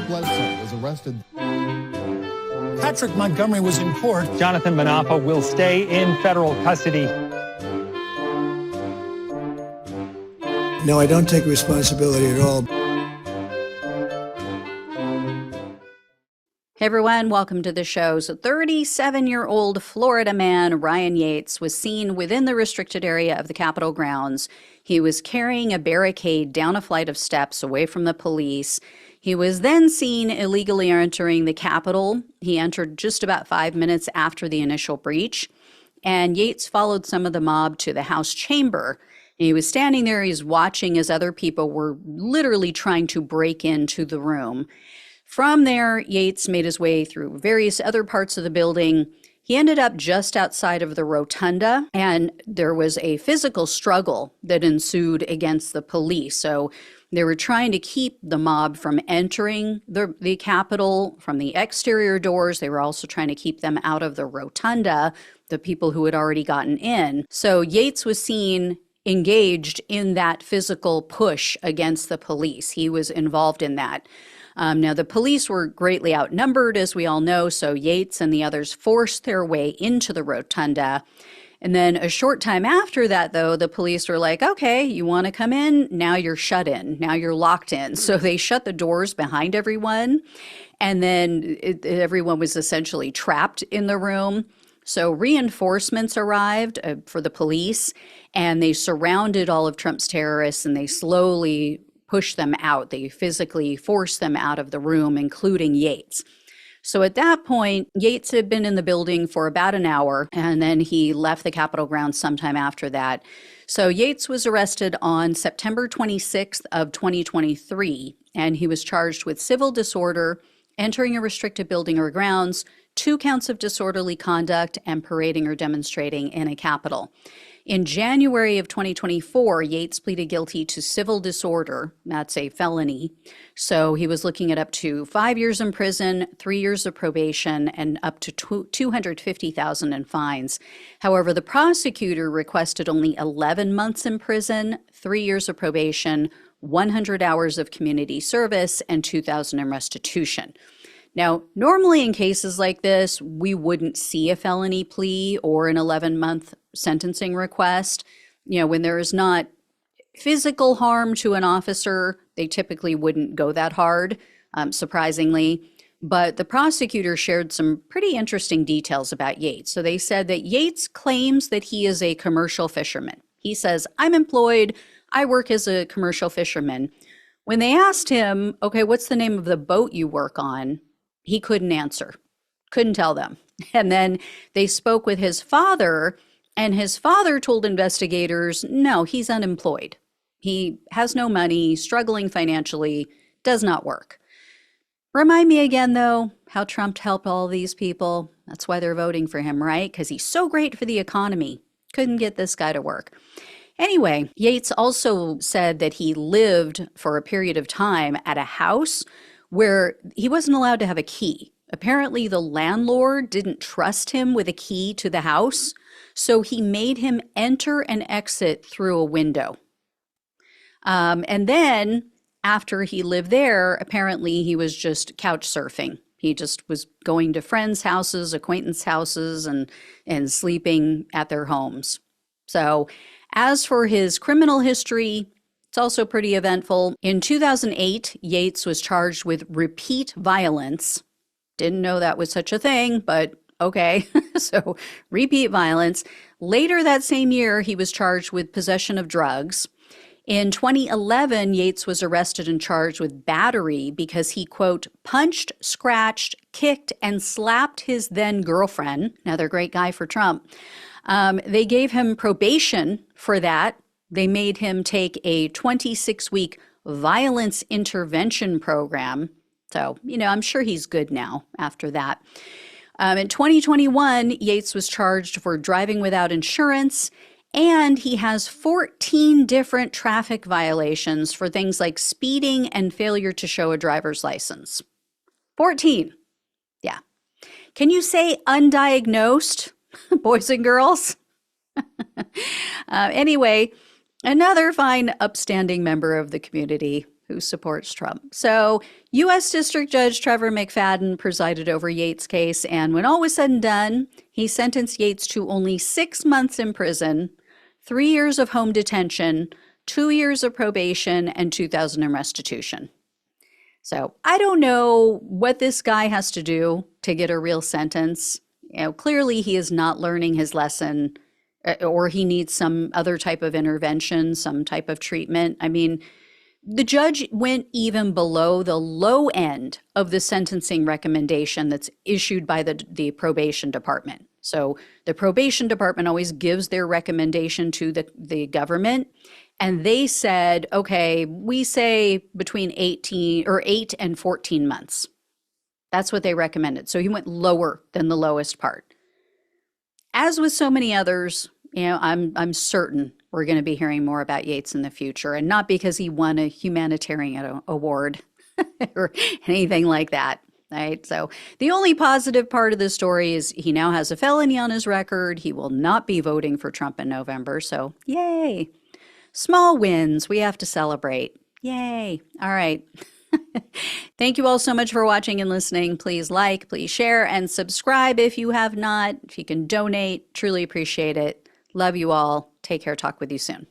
Bledsoe was arrested. Patrick Montgomery was in court. Jonathan Manapa will stay in federal custody. No, I don't take responsibility at all. Hey everyone, welcome to the show. So 37-year-old Florida man Ryan Yates was seen within the restricted area of the Capitol grounds. He was carrying a barricade down a flight of steps away from the police. He was then seen illegally entering the Capitol. He entered just about 5 minutes after the initial breach. And Yates followed some of the mob to the House chamber. He was standing there, he's watching as other people were literally trying to break into the room. From there, Yates made his way through various other parts of the building. He ended up just outside of the rotunda, and there was a physical struggle that ensued against the police. So they were trying to keep the mob from entering the Capitol from the exterior doors. They were also trying to keep them out of the rotunda, the people who had already gotten in. So Yates was seen engaged in that physical push against the police. He was involved in that. Now, the police were greatly outnumbered, as we all know, so Yates and the others forced their way into the rotunda. And then a short time after that, though, the police were like, okay, you want to come in? Now you're shut in. Now you're locked in. So they shut the doors behind everyone. And then everyone was essentially trapped in the room. So reinforcements arrived for the police, and they surrounded all of Trump's terrorists, and they slowly pushed them out. They physically forced them out of the room, including Yates. So at that point, Yates had been in the building for about an hour, and then he left the Capitol grounds sometime after that. So Yates was arrested on September 26th of 2023, and he was charged with civil disorder, entering a restricted building or grounds, 2 counts of disorderly conduct, and parading or demonstrating in a Capitol. In January of 2024, Yates pleaded guilty to civil disorder. That's a felony. So he was looking at up to 5 years in prison, 3 years of probation, and up to $250,000 in fines. However, the prosecutor requested only 11 months in prison, 3 years of probation, 100 hours of community service, and $2,000 in restitution. Now, normally in cases like this, we wouldn't see a felony plea or an 11-month sentencing request. You know, when there is not physical harm to an officer, they typically wouldn't go that hard, surprisingly. But the prosecutor shared some pretty interesting details about Yates. So they said that Yates claims that he is a commercial fisherman. He says, I'm employed, I work as a commercial fisherman. When they asked him, okay, what's the name of the boat you work on? He couldn't answer, couldn't tell them. And then they spoke with his father, and his father told investigators, no, he's unemployed. He has no money, struggling financially, does not work. Remind me again, though, how Trump helped all these people. That's why they're voting for him, right? Because he's so great for the economy. Couldn't get this guy to work. Anyway, Yates also said that he lived for a period of time at a house where he wasn't allowed to have a key. Apparently, the landlord didn't trust him with a key to the house, so he made him enter and exit through a window. And then, after he lived there, apparently he was just couch surfing. He just was going to friends' houses, acquaintance houses, and sleeping at their homes. So, as for his criminal history, it's also pretty eventful. In 2008, Yates was charged with repeat violence. Didn't know that was such a thing, but okay. So repeat violence. Later that same year, he was charged with possession of drugs. In 2011, Yates was arrested and charged with battery because he, quote, punched, scratched, kicked, and slapped his then girlfriend. Another great guy for Trump. They gave him probation for that. They made him take a 26-week violence intervention program. So, you know, I'm sure he's good now after that. In 2021, Yates was charged for driving without insurance, and he has 14 different traffic violations for things like speeding and failure to show a driver's license. 14. Yeah. Can you say undiagnosed, boys and girls? Anyway, another fine, upstanding member of the community who supports Trump. So U.S. District Judge Trevor McFadden presided over Yates' case, and when all was said and done, he sentenced Yates to only 6 months in prison, 3 years of home detention, 2 years of probation, and $2,000 in restitution. So I don't know what this guy has to do to get a real sentence. Clearly he is not learning his lesson, or he needs some other type of intervention, some type of treatment. I mean, the judge went even below the low end of the sentencing recommendation that's issued by the probation department. So the probation department always gives their recommendation to the government. And they said, okay, we say between 8 and 14 months. That's what they recommended. So he went lower than the lowest part. As with so many others, I'm certain we're going to be hearing more about Yates in the future, and not because he won a humanitarian award or anything like that. Right. So the only positive part of this story is he now has a felony on his record. He will not be voting for Trump in November. So yay. Small wins we have to celebrate. Yay. All right. Thank you all so much for watching and listening. Please like, please share, and subscribe if you have not. If you can donate, truly appreciate it. Love you all. Take care. Talk with you soon.